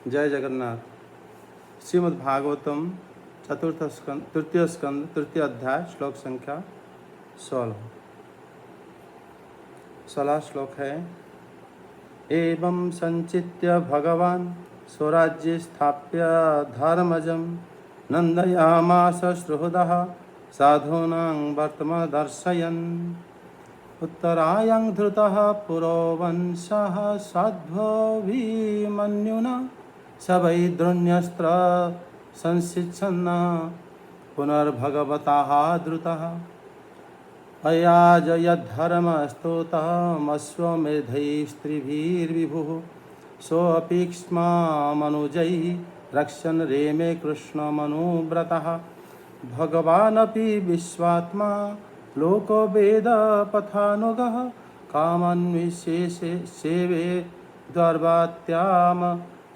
जय जगन्नाथ। श्रीमद् भागवतम चतुर्थ स्कंद तृतीय स्कंद तृतीय अध्याय श्लोक संख्या 16 श्लोक है। एवं संचित्य भगवान स्वराज्ये स्थाप्य धर्मजं नंदयामास सुहृदः साधूनां वर्तमान दर्शयन् उत्तरायं धृतः पुरोवंशः साध्वीमन्युना स वै द्रोण्यस्त्र संशिच्छन्न पुनर्भगवतः द्रुतः अयाजयद्धर्मस्तोतमश्वमेधैस्त्रिभिर्विभुः सोऽपीक्ष्मामनुजैः रक्षन् रेमे कृष्णमनुव्रतः भगवानपि विश्वात्मा लोको वेद पथानुगः कामन्विशेषे सेवे द्वर्वात्याम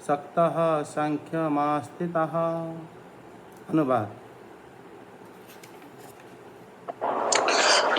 सक्तः सांख्यमास्थितः। अनुवाद।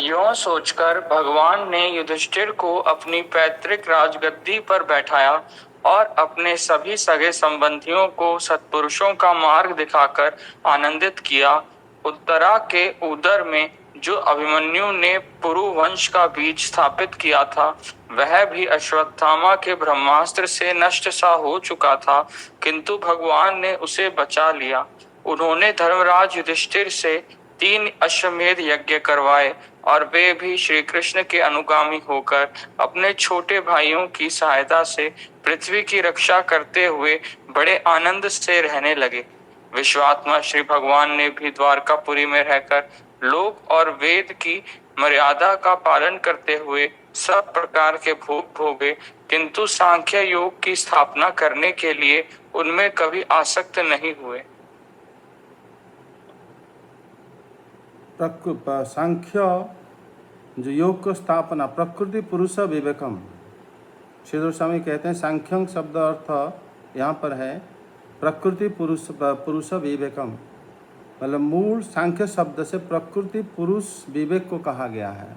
यों सोचकर भगवान ने युधिष्ठिर को अपनी पैतृक राजगद्दी पर बैठाया और अपने सभी सगे संबंधियों को सत्पुरुषों का मार्ग दिखाकर आनंदित किया। उत्तरा के उदर में जो अभिमन्यु ने पुरु वंश का बीज स्थापित किया था, वह भी अश्वत्थामा के ब्रह्मास्त्र से नष्ट सा हो चुका था, किंतु भगवान ने उसे बचा लिया। उन्होंने धर्मराज युधिष्ठिर से 3 अश्वमेध यज्ञ करवाए और वे भी श्री कृष्ण के अनुगामी होकर अपने छोटे भाइयों की सहायता से पृथ्वी की रक्षा करते हुए बड़े आनंद से रहने लगे। विश्वात्मा श्री भगवान ने भी द्वारकापुरी में रहकर लोक और वेद की मर्यादा का पालन करते हुए सब प्रकार के भोग भोगे, किंतु सांख्य योग की स्थापना करने के लिए उनमें कभी आसक्त नहीं हुए। सांख्य जो योग को स्थापना प्रकृति पुरुष विवेकम, श्री गोस्वामी कहते हैं सांख्यं शब्द अर्थ यहाँ पर है प्रकृति पुरुष विवेकम, मतलब मूल सांख्य शब्द से प्रकृति पुरुष विवेक को कहा गया है।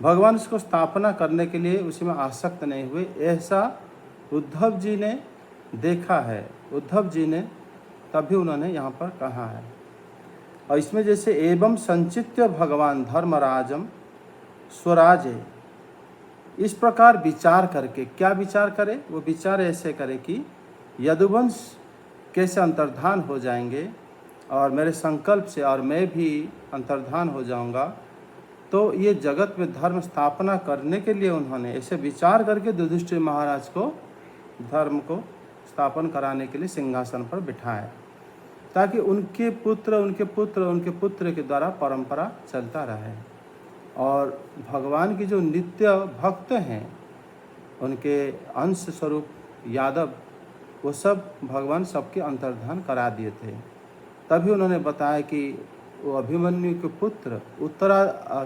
भगवान इसको स्थापना करने के लिए उसी में आसक्त नहीं हुए, ऐसा उद्धव जी ने देखा है। उद्धव जी ने तभी उन्होंने यहाँ पर कहा है। और इसमें जैसे एवं संचित्य भगवान धर्मराजम स्वराजे, इस प्रकार विचार करके, क्या विचार करे? वो विचार ऐसे करे कि यदुवंश कैसे अंतर्धान हो जाएंगे और मेरे संकल्प से और मैं भी अंतर्धान हो जाऊंगा, तो ये जगत में धर्म स्थापना करने के लिए उन्होंने ऐसे विचार करके युधिष्ठिर महाराज को धर्म को स्थापन कराने के लिए सिंहासन पर बिठाया, ताकि उनके पुत्र के द्वारा परंपरा चलता रहे। और भगवान की जो नित्य भक्त हैं, उनके अंश स्वरूप यादव, वो सब भगवान सबके अंतर्धान करा दिए थे। तभी उन्होंने बताया कि वो अभिमन्यु के पुत्र उत्तरा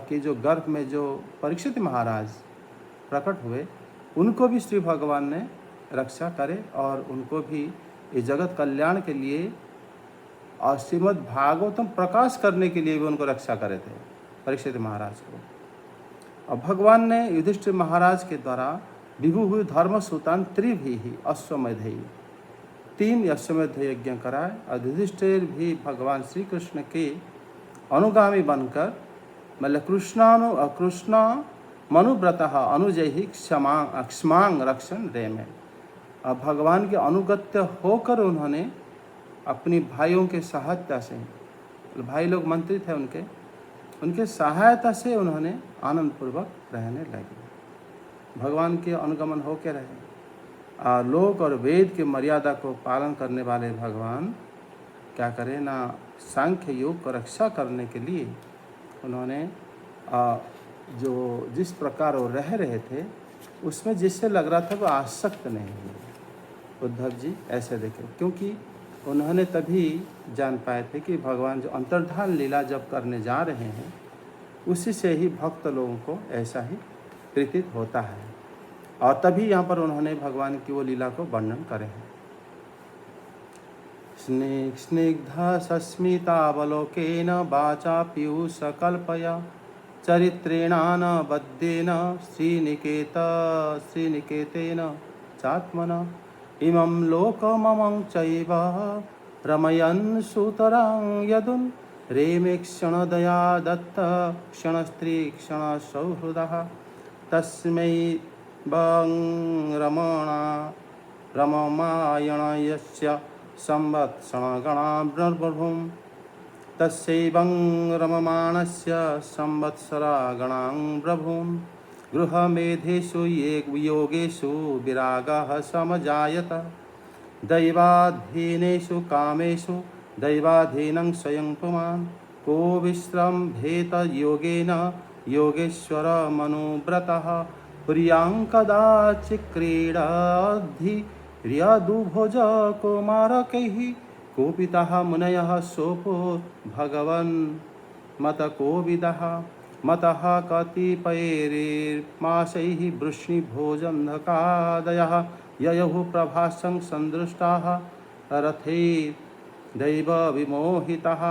के जो गर्भ में जो परीक्षित महाराज प्रकट हुए, उनको भी श्री भगवान ने रक्षा करे और उनको भी इस जगत कल्याण के लिए और श्रीमद् भागवतम प्रकाश करने के लिए भी उनको रक्षा करे थे, परीक्षित महाराज को। और भगवान ने युधिष्ठिर महाराज के द्वारा विभु हुई धर्म सुतान त्रिभी अश्वमेधई 3 अश्वमेध यज्ञ कराए और युधिष्ठिर भी भगवान श्री कृष्ण के अनुगामी बनकर, मतलब कृष्ण मनुव्रतः अनुजयी क्षमांग रक्षण रेमे, और भगवान के अनुगत्य होकर उन्होंने अपनी भाइयों के सहायता से, भाई लोग मंत्री थे उनके सहायता से उन्होंने आनंद पूर्वक रहने लगे। भगवान के अनुगमन होकर रहे। लोक और वेद के मर्यादा को पालन करने वाले भगवान क्या करें ना, सांख्य योग को रक्षा करने के लिए उन्होंने जो जिस प्रकार वो रह रहे थे उसमें जिससे लग रहा था वो आसक्त नहीं हुए। उद्धव जी ऐसे देखे, क्योंकि उन्होंने तभी जान पाए थे कि भगवान जो अंतर्धान लीला जब करने जा रहे हैं, उसी से ही भक्त लोगों को ऐसा ही प्रीतित होता है। और तभी यहाँ पर उन्होंने भगवान की वो लीला को वर्णन करे हैं। स्निग्धा सस्मितावलोकेन वाचा पीयूष कल्पया चरित्रेणान बद्धेन श्रीनिकेतेन चात्मना इमं लोकममं चैव रमयन् सुतरां यदुन् रेमे क्षणदया दत्त क्षणस्त्री क्षणसौहृदः तस्मै वं रममायणयस्य संवत्सरगणाब्रभुं तस्यैवं रममाणस्य संवत्सरगणां प्रभुं गृहमेधेषु योगेषु विरागः समजायत दैवाधीनेषु कामेषु दैवाधीनं स्वयं पुमान् को विश्रम्भेत योगेन योगेश्वर मनुव्रतः प्रियां कदाचित् क्रीडाधिर्यदुभोज कुमारकैः कोपितः मुनयः सोपो भगवन् मतकोविदः मतः कतिपयैर्मासैः वृष्णिभोजन्धकादयः ययुः प्रभासं सन्दृष्टाः रथे दैवविमोहितः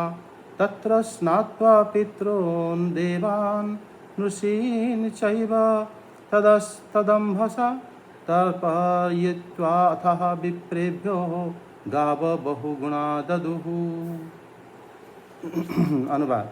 तत्र स्नात्वा पितॄन् देवान् ऋषीन् चैव तदम्भसा तर्पयित्वा अथः विप्रेभ्यो गाव बहुगुणा ददुः। अनुवाद।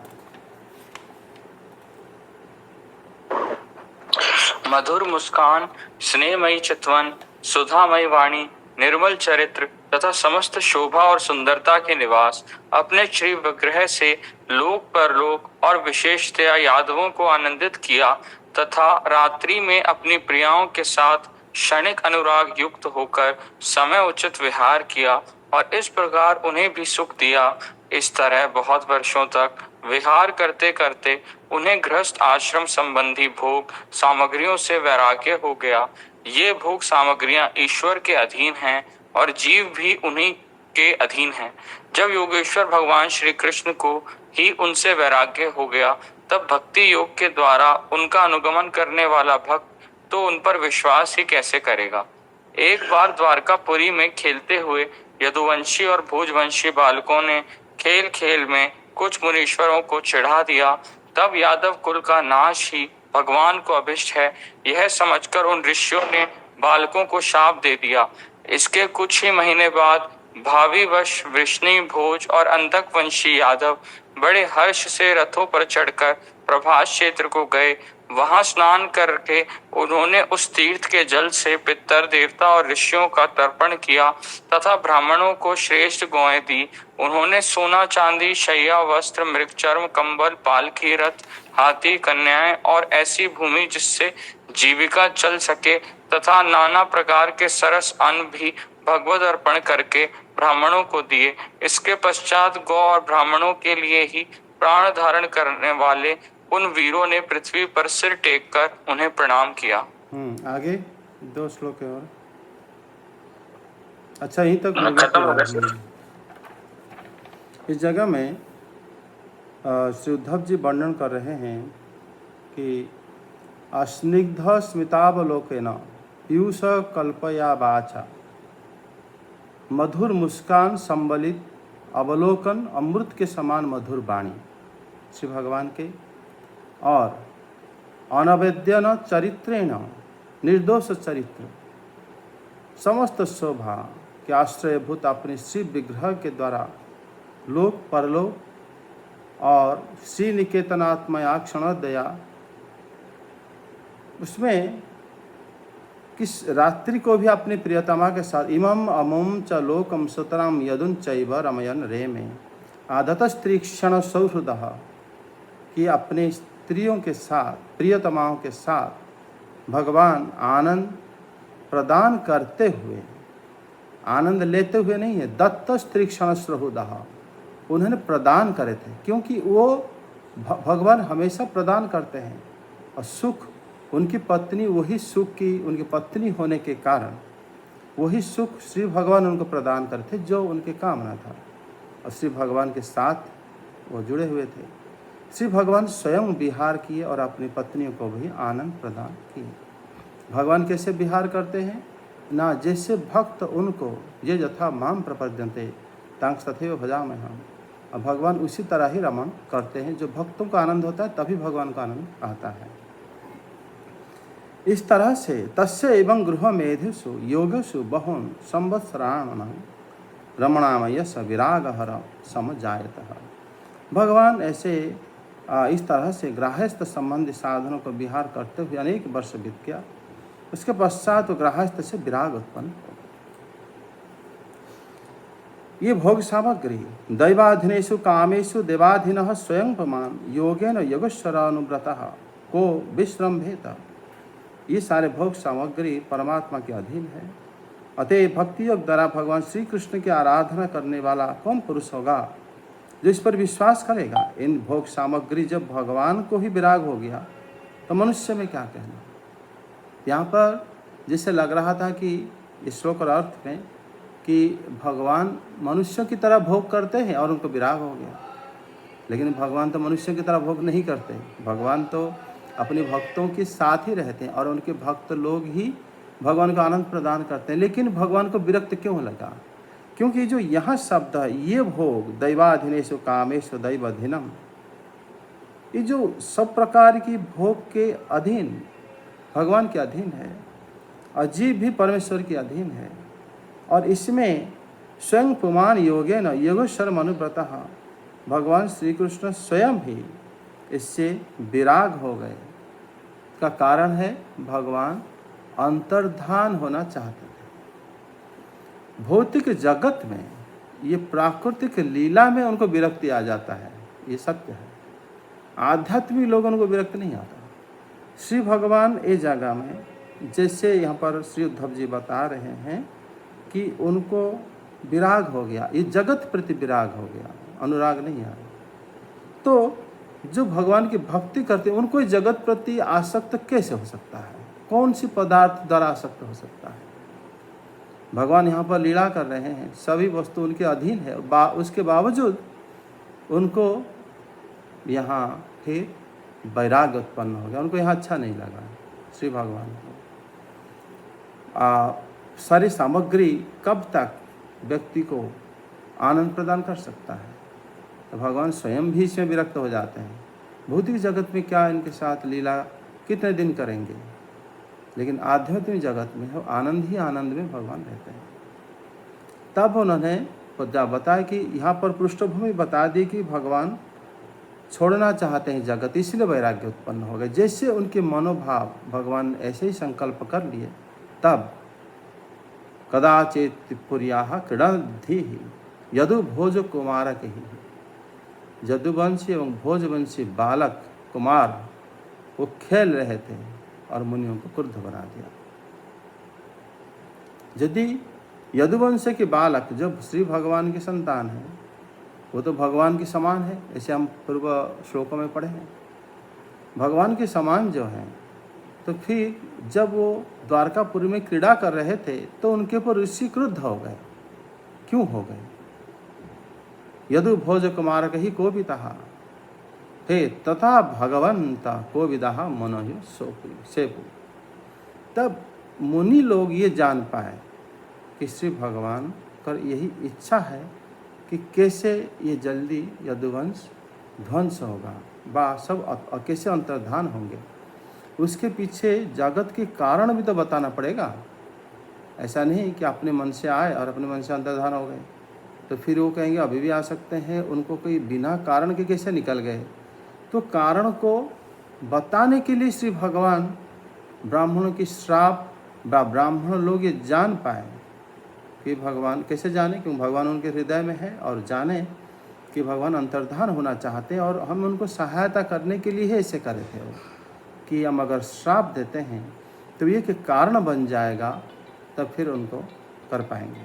मधुर मुस्कान, स्नेहमयी चितवन, सुधामयी वाणी, निर्मल चरित्र तथा समस्त शोभा और सुंदरता के निवास, अपने श्री विग्रह से लोक परलोक और विशेषतया यादवों को आनंदित किया तथा रात्रि में अपनी प्रियाओं के साथ क्षणिक अनुराग युक्त होकर समय उचित विहार किया और इस प्रकार उन्हें भी सुख दिया। इस तरह बहुत वर्षों तक विहार करते करते उन्हें गृहस्थ आश्रम संबंधी भोग सामग्रियों से वैराग्य हो गया। ये भोग सामग्रियां ईश्वर के अधीन हैं और जीव भी उन्हीं के अधीन हैं। जब योगेश्वर भगवान श्री कृष्ण को ही उनसे वैराग्य हो गया, तब भक्ति योग के द्वारा उनका अनुगमन करने वाला भक्त तो उन पर विश्वास ही कैसे करेगा। एक बार द्वारकापुरी में खेलते हुए यदुवंशी और भोजवंशी बालकों ने खेल खेल में कुछ मुनीश्वरों को चिढ़ा दिया। तब यादव कुल का नाश ही भगवान को अभिष्ट है, यह समझकर उन ऋषियों ने बालकों को शाप दे दिया। इसके कुछ ही महीने बाद भाविवश वृष्णि, भोज और अंधक वंशी यादव बड़े हर्ष से रथों पर चढ़कर प्रभास क्षेत्र को गए। वहां स्नान करके उन्होंने उस तीर्थ के जल से पितर देवता और ऋषियों का तर्पण किया तथा ब्राह्मणों को श्रेष्ठ गौएं दी। उन्होंने सोना, चांदी, शैया, वस्त्र, मृगचर्म, कंबल, पालकी, रथ, हाथी, कन्याएं और ऐसी भूमि जिससे जीविका चल सके तथा नाना प्रकार के सरस अन्न भी भगवत अर्पण करके ब्राह्मणों को दिए। इसके पश्चात गौ और ब्राह्मणों के लिए ही प्राण धारण करने वाले उन वीरों ने पृथ्वी पर सिर टेक कर उन्हें प्रणाम किया। आगे 2 श्लोक है और अच्छा यहीं तक खत्म हो गया। इस जगह में श्री उद्धव जी वर्णन कर रहे हैं कि अस्निग्ध स्मितावलोकेन पीयूष कल्पया वाचा मधुर मुस्कान संबलित अवलोकन अमृत के समान मधुर वाणी श्री भगवान के और अनवेद्यन चरित्रेण निर्दोष चरित्र समस्त शोभा के आश्रयभूत अपने श्री विग्रह के द्वारा लोक परलोक और श्री निकेतनात्मया क्षणोदया उसमें किस रात्रि को भी अपनी प्रियतमा के साथ इमम अमुम च लोकम सुतराम यदुन चैव रमयन रे में आदत स्त्री क्षण सौहृदः कि अपने स्त्रियों के साथ प्रियतमाओं के साथ भगवान आनंद प्रदान करते हुए आनंद लेते हुए नहीं है, दत्त स्त्री क्षण सौहृदः उन्होंने प्रदान करे थे, क्योंकि वो भगवान हमेशा प्रदान करते हैं और सुख उनकी पत्नी वही सुख की उनकी पत्नी होने के कारण वही सुख श्री भगवान उनको प्रदान करते जो उनके कामना था और श्री भगवान के साथ वो जुड़े हुए थे। श्री भगवान स्वयं विहार किए और अपनी पत्नियों को भी आनंद प्रदान किए। भगवान कैसे विहार करते हैं ना, जैसे भक्त उनको ये यथा माम प्रपद्यन्ते तांग तथैव भजाम्यहम्, और भगवान उसी तरह ही रमन करते हैं। जो भक्तों का आनंद होता है तभी भगवान का आनंद आता है। इस तरह से तस्य एवं गृह मेधुषु योगसु बहून संवत्सराण रमणामय स विराग हर समजायतः। भगवान ऐसे इस तरह से गृहस्थ संबंधी साधनों को विहार करते हुए अनेक वर्ष बीत गया। उसके पश्चात गृहस्थ से विराग उत्पन्न हो। ये भोग सामग्री दैवाधीनेषु कामेषु देवाधीनः स्वयं पुमान् योगेन योगेश्वरानुव्रतः को विश्रम्भेत। ये सारे भोग सामग्री परमात्मा के अधीन है। अतः भक्ति योग द्वारा भगवान श्री कृष्ण की आराधना करने वाला कौन पुरुष होगा जो इस पर विश्वास करेगा। इन भोग सामग्री जब भगवान को ही विराग हो गया तो मनुष्य में क्या कहना। यहाँ पर जैसे लग रहा था कि इस श्लोक और अर्थ में कि भगवान मनुष्यों की तरह भोग करते हैं और उनको विराग हो गया, लेकिन भगवान तो मनुष्यों की तरह भोग नहीं करते। भगवान तो अपने भक्तों के साथ ही रहते हैं और उनके भक्त लोग ही भगवान को आनंद प्रदान करते हैं। लेकिन भगवान को विरक्त क्यों लगा? क्योंकि जो यहाँ शब्द है ये भोग दैवाधीनेषु कामेषु दैवाधीनम, ये जो सब प्रकार की भोग के अधीन भगवान के अधीन है, अजीब भी परमेश्वर के अधीन है। और इसमें स्वयं पुमान योगेन योगेश्वर अनुव्रतः, भगवान श्री कृष्ण स्वयं ही इससे विराग हो गए। का कारण है भगवान अंतर्धान होना चाहते थे। भौतिक जगत में ये प्राकृतिक लीला में उनको विरक्ति आ जाता है, ये सत्य है। आध्यात्मिक लोगों को विरक्ति नहीं आता। श्री भगवान इस जगह में जैसे यहाँ पर श्री उद्धव जी बता रहे हैं कि उनको विराग हो गया, ये जगत प्रति विराग हो गया, अनुराग नहीं आया। तो जो भगवान की भक्ति करते हैं उनको जगत प्रति आसक्त कैसे हो सकता है? कौन सी पदार्थ द्वारा आसक्त हो सकता है? भगवान यहाँ पर लीला कर रहे हैं, सभी वस्तु उनके अधीन है, उसके बावजूद उनको यहाँ फिर वैराग्य उत्पन्न हो गया। उनको यहाँ अच्छा नहीं लगा श्री भगवान को। सारी सामग्री कब तक व्यक्ति को आनंद प्रदान कर सकता है? तो भगवान स्वयं भी इसमें विरक्त हो जाते हैं। भौतिक जगत में क्या इनके साथ लीला कितने दिन करेंगे, लेकिन आध्यात्मिक जगत में हो आनंद ही आनंद में भगवान रहते हैं। तब उन्होंने बताया कि यहाँ पर पृष्ठभूमि बता दी कि भगवान छोड़ना चाहते हैं जगत, इसलिए वैराग्य उत्पन्न हो गए। जैसे उनके मनोभाव भगवान ऐसे ही संकल्प कर लिए, तब कदाचित पुर्याः क्रीडन्ति यदु भोज कुमारक ही, यदुवंशी एवं भोजवंशी बालक कुमार वो खेल रहे थे और मुनियों को क्रुद्ध बना दिया। यदि यदुवंश के बालक जब श्री भगवान की संतान है, वो तो भगवान के समान है, ऐसे हम पूर्व श्लोकों में पढ़े हैं। भगवान के समान जो है, तो फिर जब वो द्वारकापुरी में क्रीड़ा कर रहे थे तो उनके ऊपर ऋषि क्रुद्ध हो गए। क्यों हो गए? यदु भोज कुमार कही कोपितः हे तथा भगवंत कोविदः मनोहि सेपु। तब मुनि लोग ये जान पाए कि श्री भगवान कर यही इच्छा है कि कैसे ये जल्दी यदुवंश ध्वंस होगा, सब कैसे अंतर्धान होंगे। उसके पीछे जगत के कारण भी तो बताना पड़ेगा। ऐसा नहीं कि अपने मन से आए और अपने मन से अंतर्धान हो गए, तो फिर वो कहेंगे अभी भी आ सकते हैं। उनको कोई बिना कारण के कैसे निकल गए? तो कारण को बताने के लिए श्री भगवान ब्राह्मणों की श्राप ब्राह्मण लोग ये जान पाए कि भगवान कैसे जाने, क्योंकि भगवान उनके हृदय में है और जाने कि भगवान अंतर्धान होना चाहते हैं। और हम उनको सहायता करने के लिए ऐसे करे थे वो कि हम अगर श्राप देते हैं तो ये कि कारण बन जाएगा, तब फिर उनको कर पाएंगे।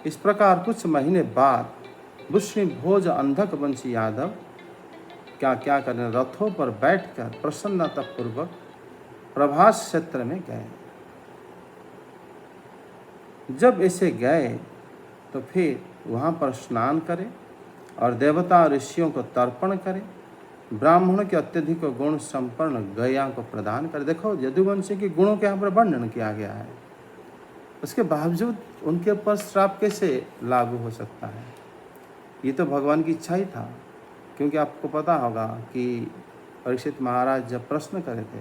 इस प्रकार कुछ महीने बाद बुष्णी भोज अंधक वंशी यादव क्या करने रथों पर बैठकर प्रसन्नतापूर्वक प्रभास क्षेत्र में गए। जब ऐसे गए तो फिर वहाँ पर स्नान करें और देवता ऋषियों को तर्पण करें, ब्राह्मणों के अत्यधिक गुण संपन्न गया को प्रदान करें। देखो यदुवंशी के गुणों के यहाँ पर वर्णन किया गया है, उसके बावजूद उनके ऊपर श्राप कैसे लागू हो सकता है? ये तो भगवान की इच्छा ही था। क्योंकि आपको पता होगा कि परीक्षित महाराज जब प्रश्न करे थे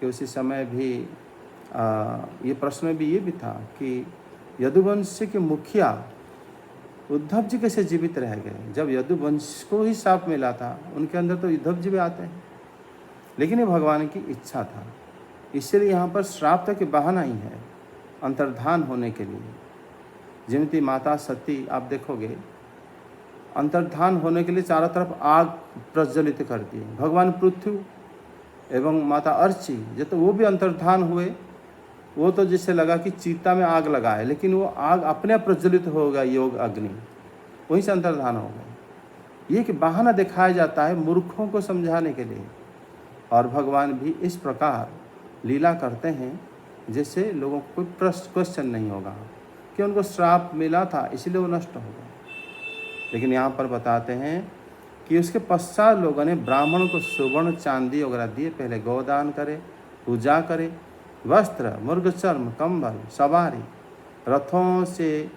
कि उसी समय भी ये प्रश्न भी ये भी था कि यदुवंश के मुखिया उद्धव जी कैसे जीवित रह गए, जब यदुवंश को ही शाप मिला था, उनके अंदर तो उद्धव जी भी आते हैं। लेकिन ये भगवान की इच्छा था, इसलिए यहाँ पर श्राप तक बहाना ही है अंतर्धान होने के लिए। जिनती माता सती आप देखोगे अंतर्धान होने के लिए चारों तरफ आग प्रज्वलित करती है। भगवान पृथ्वी एवं माता अर्ची जो तो वो भी अंतर्धान हुए, वो तो जैसे लगा कि चीता में आग लगा है, लेकिन वो आग अपने आप प्रज्वलित होगा, योग अग्नि, वहीं से अंतर्धान हो गए। ये कि बहाना दिखाया जाता है मूर्खों को समझाने के लिए, और भगवान भी इस प्रकार लीला करते हैं जिससे लोगों को कोई क्वेश्चन नहीं होगा कि उनको श्राप मिला था इसलिए वो नष्ट हो गया। लेकिन यहाँ पर बताते हैं कि उसके पश्चात लोगों ने ब्राह्मण को सुवर्ण चांदी वगैरह दिए, पहले गोदान करे, पूजा करे, वस्त्र, मुर्ग चर्म, कंबल, सवारी, रथों से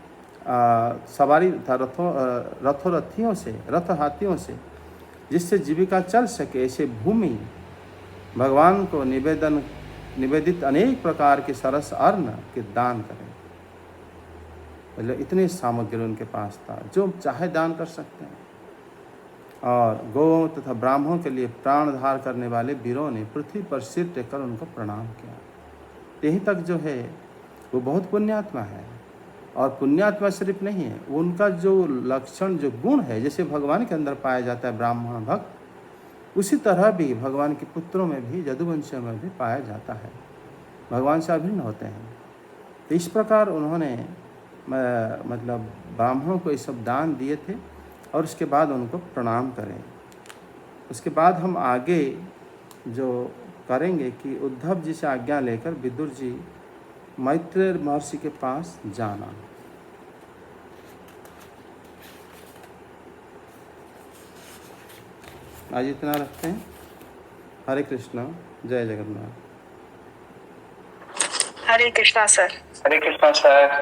सवारी था, रथों से, रथ हाथियों से, जिससे जीविका चल सके, ऐसे भूमि भगवान को निवेदित अनेक प्रकार के सरस अन्न के दान करें। मतलब इतनी सामग्री उनके पास था, जो चाहे दान कर सकते हैं। और गौ तथा ब्राह्मणों के लिए प्राणधार करने वाले वीरों ने पृथ्वी पर सिर टेककर उनको प्रणाम किया। यहीं तक जो है वो बहुत पुण्यात्मा है, और पुण्यात्मा सिर्फ नहीं है, उनका जो लक्षण, जो गुण है, जैसे भगवान के अंदर पाया जाता है ब्राह्मण भक्त, उसी तरह भी भगवान के पुत्रों में भी, यदुवंशियों में भी पाया जाता है, भगवान से अभिन्न होते हैं। तो इस प्रकार उन्होंने मतलब ब्राह्मणों को ये सब दान दिए थे, और उसके बाद उनको प्रणाम करें। उसके बाद हम आगे जो करेंगे कि उद्धव जी से आज्ञा लेकर विदुर जी मैत्रेय महर्षि के पास जाना। आज इतना रखते हैं। हरे कृष्णा, जय जगन्नाथ। हरे कृष्णा सर। हरे कृष्णा सर।